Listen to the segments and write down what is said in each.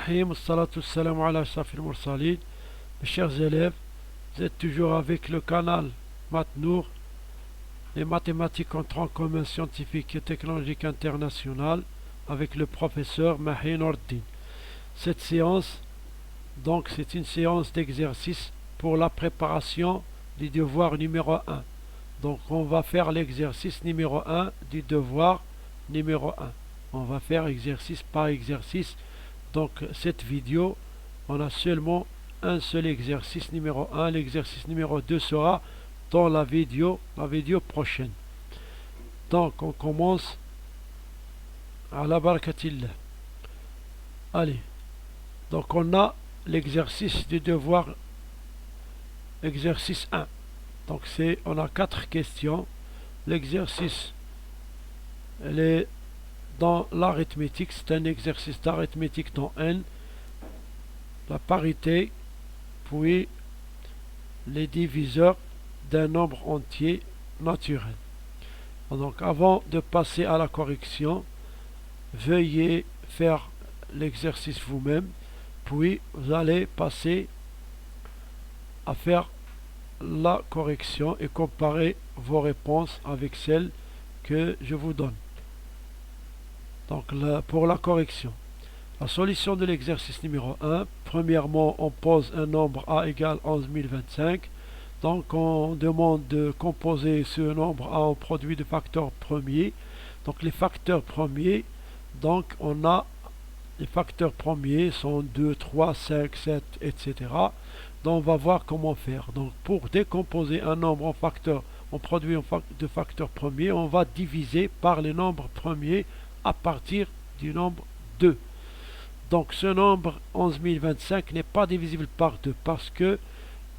Bismillahirrahmanirrahim, salatu salam ala ashrafil mursalin. Mes chers élèves, vous êtes toujours avec le canal Matnour, les mathématiques en tronc commun scientifique et technologique international, avec le professeur Mahin Ordin. Cette séance, donc, c'est une séance d'exercice pour la préparation du devoir numéro 1. Donc, on va faire l'exercice numéro 1 du devoir numéro 1. On va faire exercice par exercice. Donc cette vidéo, on a seulement un seul exercice numéro 1. L'exercice numéro 2 sera dans la vidéo prochaine. Donc on commence à la barakatillah. Allez, donc on a l'exercice du devoir, exercice 1. Donc on a 4 questions. L'exercice, elle est dans l'arithmétique, c'est un exercice d'arithmétique dans N, la parité, puis les diviseurs d'un nombre entier naturel. Donc avant de passer à la correction, veuillez faire l'exercice vous-même, puis vous allez passer à faire la correction et comparer vos réponses avec celles que je vous donne. Donc pour la correction, la solution de l'exercice numéro 1, premièrement on pose un nombre A égale 11025. Donc on demande de composer ce nombre A en produit de facteurs premiers. Donc les facteurs premiers, donc on a les facteurs premiers sont 2, 3, 5, 7, etc. Donc on va voir comment faire. Donc pour décomposer un nombre en facteurs, en produit de facteurs premiers, on va diviser par les nombres premiers à partir du nombre 2. Donc ce nombre 11025 n'est pas divisible par 2 parce que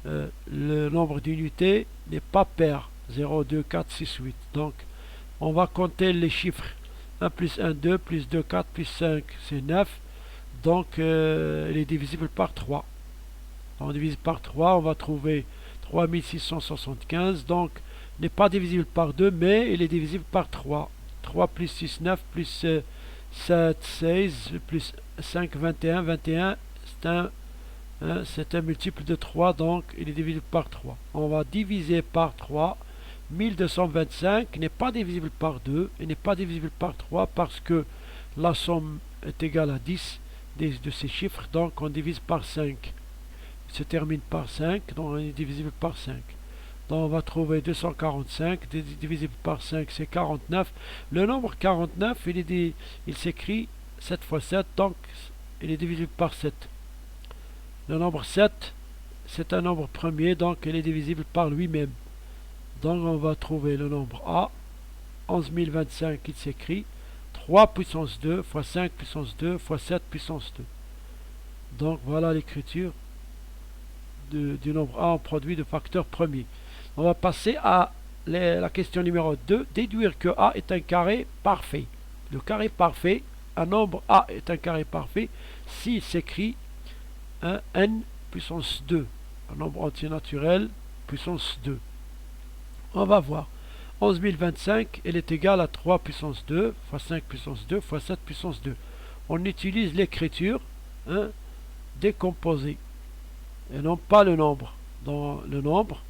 le nombre d'unités n'est pas pair. 0, 2, 4, 6, 8. Donc on va compter les chiffres. 1 plus 1, 2, plus 2, 4, plus 5, c'est 9. Donc il est divisible par 3. On divise par 3, on va trouver 3675. Donc n'est pas divisible par 2, mais il est divisible par 3. 3 plus 6, 9, plus 7, 16, plus 5, 21. 21, c'est un multiple de 3, donc il est divisible par 3. On va diviser par 3. 1225 n'est pas divisible par 2 et n'est pas divisible par 3 parce que la somme est égale à 10 de ces chiffres, donc on divise par 5. Il se termine par 5, donc on est divisible par 5. Donc on va trouver 245, divisible par 5 c'est 49. Le nombre 49, il s'écrit 7 fois 7, donc il est divisible par 7. Le nombre 7, c'est un nombre premier, donc il est divisible par lui-même. Donc on va trouver le nombre A, 11025, il s'écrit 3 puissance 2 fois 5 puissance 2 fois 7 puissance 2. Donc voilà l'écriture du nombre A en produit de facteurs premiers. On va passer à la question numéro 2. Déduire que A est un carré parfait. Le carré parfait, un nombre A est un carré parfait s'il s'écrit n puissance 2. Un nombre entier naturel puissance 2. On va voir. 11025, elle est égale à 3 puissance 2 fois 5 puissance 2 fois 7 puissance 2. On utilise l'écriture décomposée et non pas le nombre. Dans le nombre,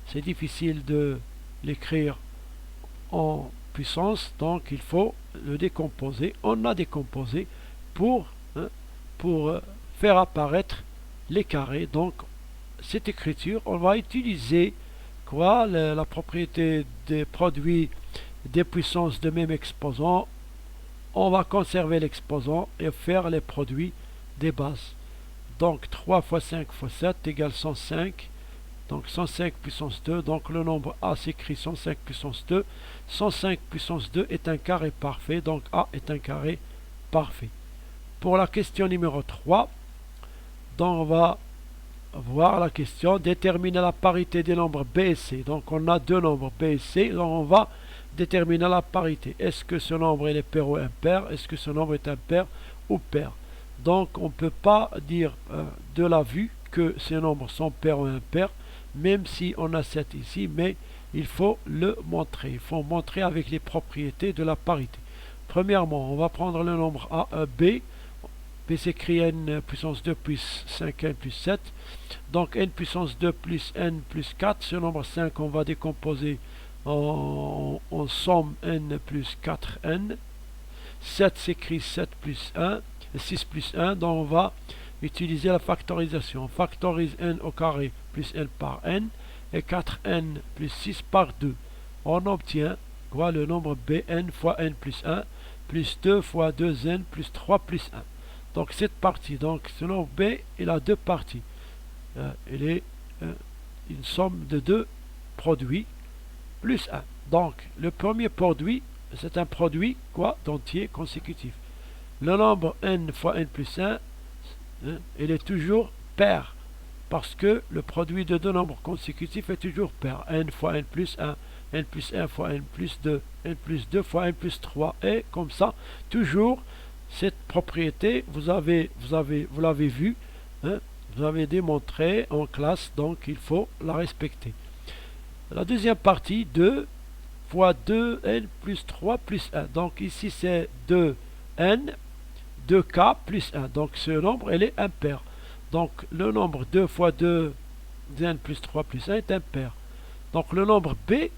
c'est difficile de l'écrire en puissance, donc il faut le décomposer. On a décomposé pour faire apparaître les carrés. Donc cette écriture, on va utiliser la propriété des produits des puissances de même exposant. On va conserver l'exposant et faire les produits des bases. Donc 3 fois 5 fois 7 égale 105. Donc 105 puissance 2. Donc le nombre A s'écrit 105 puissance 2. 105 puissance 2 est un carré parfait. Donc A est un carré parfait. Pour la question numéro 3, donc on va voir la question, déterminer la parité des nombres B et C. Donc on a deux nombres B et C, donc on va déterminer la parité. Est-ce que ce nombre est pair ou impair? Est-ce que ce nombre est impair ou pair? Donc on ne peut pas dire de la vue que ces nombres sont pairs ou impairs, même si on a 7 ici, mais il faut le montrer. Il faut montrer avec les propriétés de la parité. Premièrement, on va prendre le nombre A, B. B p s'écrit n puissance 2 plus 5n plus 7. Donc n puissance 2 plus n plus 4. Ce nombre 5, on va décomposer en somme n plus 4n. 7 s'écrit 7 plus 1, 6 plus 1. Donc on va utiliser la factorisation. On factorise n au carré plus n par n et 4n plus 6 par 2. On obtient quoi? Le nombre bn fois n plus 1 plus 2 fois 2n plus 3 plus 1. Donc cette partie, donc ce nombre b, il a deux parties. Il est une somme de deux produits plus 1. Donc le premier produit, c'est un produit quoi? D'entier consécutif. Le nombre n fois n plus 1, il est toujours pair, parce que le produit de deux nombres consécutifs est toujours pair. N fois n plus 1, n plus 1 fois n plus 2, n plus 2 fois n plus 3, et comme ça, toujours cette propriété, vous l'avez vu, hein, vous avez démontré en classe, donc il faut la respecter. La deuxième partie, 2 fois 2n plus 3 plus 1. Donc ici c'est 2n, 2k plus 1. Donc ce nombre, il est impair. Donc le nombre 2 fois 2n plus 3 plus 1 est impair. Donc le nombre b,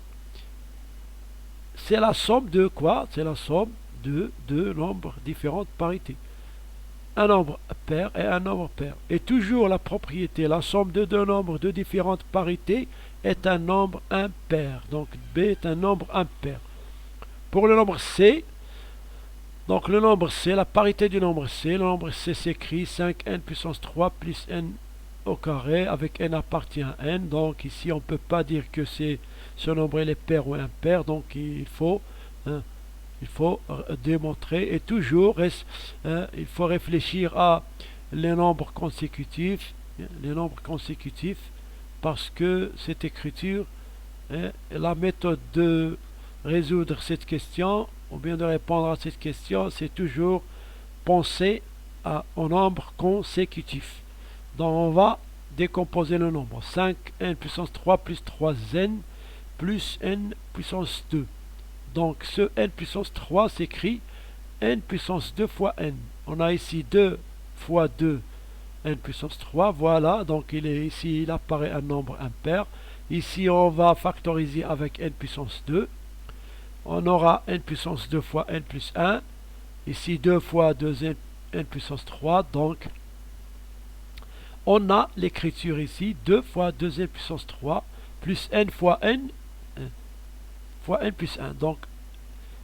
c'est la somme de quoi? C'est la somme de deux nombres différentes parités. Un nombre pair et un nombre pair. Et toujours la propriété, la somme de deux nombres de différentes parités est un nombre impair. Donc b est un nombre impair. Pour le nombre c, donc le nombre c, la parité du nombre c, le nombre c s'écrit 5n puissance 3 plus n au carré, avec n appartient à n. Donc ici on ne peut pas dire que ce nombre est pair ou impair, donc il faut démontrer, et toujours il faut réfléchir à les nombres consécutifs, parce que cette écriture, la méthode de résoudre cette question, ou bien de répondre à cette question, c'est toujours penser au nombre consécutif. Donc on va décomposer le nombre. 5n puissance 3 plus 3n plus n puissance 2. Donc ce n puissance 3 s'écrit n puissance 2 fois n. On a ici 2 fois 2 n puissance 3. Voilà, donc ici il apparaît un nombre impair. Ici on va factoriser avec n puissance 2. On aura n puissance 2 fois n plus 1. Ici 2 fois 2n puissance 3. Donc on a l'écriture ici 2 fois 2n puissance 3 plus n fois n fois n plus 1. Donc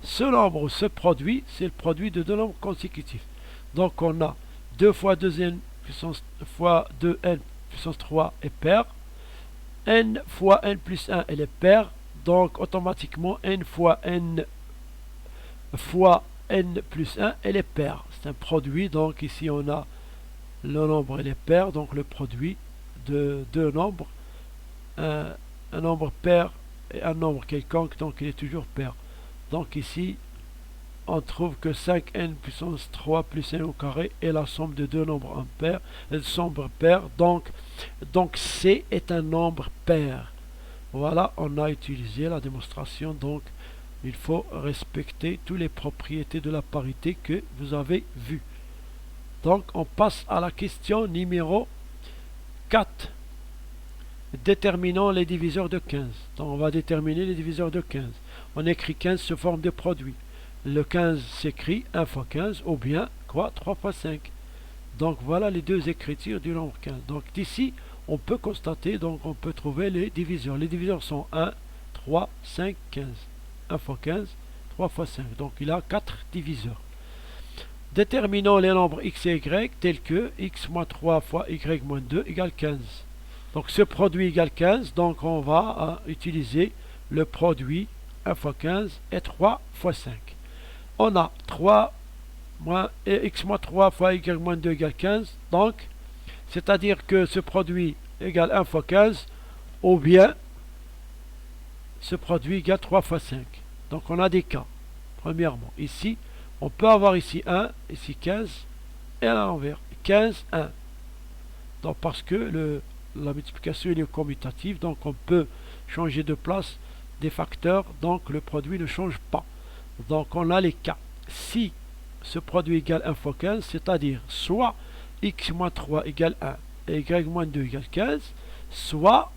ce nombre, ce produit, c'est le produit de deux nombres consécutifs. Donc on a 2 fois 2n puissance fois 2n puissance 3 est pair. N fois n plus 1, elle est pair. Donc automatiquement n fois n plus 1, elle est pair. C'est un produit. Donc ici on a le nombre, elle est pair. Donc le produit de deux nombres, un nombre pair et un nombre quelconque, donc il est toujours pair. Donc ici on trouve que 5n puissance 3 plus n au carré est la somme de deux nombres impairs, pair. Donc c est un nombre pair. Voilà, on a utilisé la démonstration. Donc il faut respecter toutes les propriétés de la parité que vous avez vues. Donc on passe à la question numéro 4. Déterminons les diviseurs de 15. Donc on va déterminer les diviseurs de 15. On écrit 15 sous forme de produit. Le 15 s'écrit 1 fois 15 ou bien quoi? 3 fois 5. Donc voilà les deux écritures du nombre 15. Donc d'ici on peut constater, donc on peut trouver les diviseurs. Les diviseurs sont 1, 3, 5, 15. 1 fois 15, 3 fois 5. Donc il a 4 diviseurs. Déterminons les nombres x et y tels que x moins 3 fois y moins 2 égale 15. Donc ce produit égale 15, donc on va utiliser le produit 1 fois 15 et 3 fois 5. On a 3 moins x moins 3 fois y moins 2 égale 15, donc c'est-à-dire que ce produit égale 1 fois 15, ou bien ce produit égale 3 fois 5. Donc on a des cas. Premièrement, ici, on peut avoir ici 1, ici 15, et à l'envers, 15, 1. Donc parce que la multiplication est commutative, donc on peut changer de place des facteurs, donc le produit ne change pas. Donc on a les cas. Si ce produit égale 1 fois 15, c'est-à-dire soit x moins 3 égale 1 et y moins 2 égale 15, soit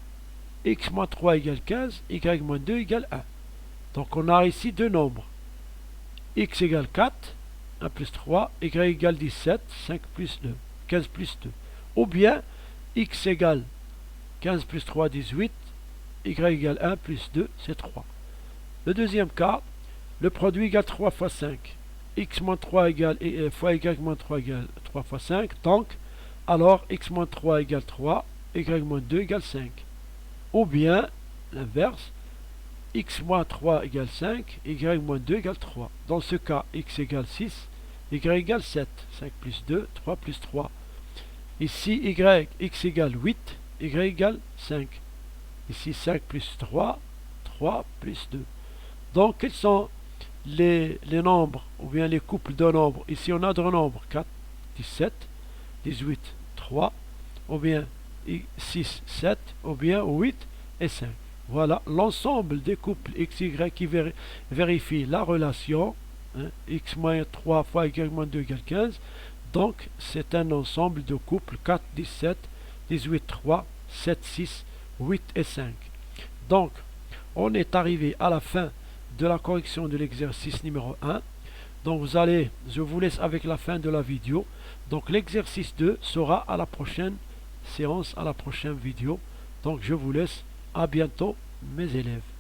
x moins 3 égale 15, y moins 2 égale 1. Donc on a ici deux nombres. X égale 4, 1 plus 3, y égale 17, 5 plus 2, 15 plus 2. Ou bien x égale 15 plus 3, 18, y égale 1 plus 2, c'est 3. Le deuxième cas, le produit égale 3 fois 5. X moins 3 égale, fois y moins 3 égale 3 fois 5. Donc, alors x moins 3 égale 3, y moins 2 égale 5. Ou bien, l'inverse, x moins 3 égale 5, y moins 2 égale 3. Dans ce cas, x égale 6, y égale 7. 5 plus 2, 3 plus 3. Ici, x égale 8, y égale 5. Ici, 5 plus 3, 3 plus 2. Donc, quels sont les nombres, ou bien les couples de nombres? Ici, on a deux nombres, 4, 17, 18, 3, ou bien 6, 7, ou bien 8 et 5. Voilà l'ensemble des couples x, y qui vérifient la relation, hein, x moins 3 fois y moins 2 égale 15. Donc, c'est un ensemble de couples 4, 17, 18, 3, 7, 6, 8 et 5. Donc, on est arrivé à la fin de la correction de l'exercice numéro 1. Donc, je vous laisse avec la fin de la vidéo. Donc, l'exercice 2 sera à la prochaine séance, à la prochaine vidéo. Donc, je vous laisse. À bientôt, mes élèves.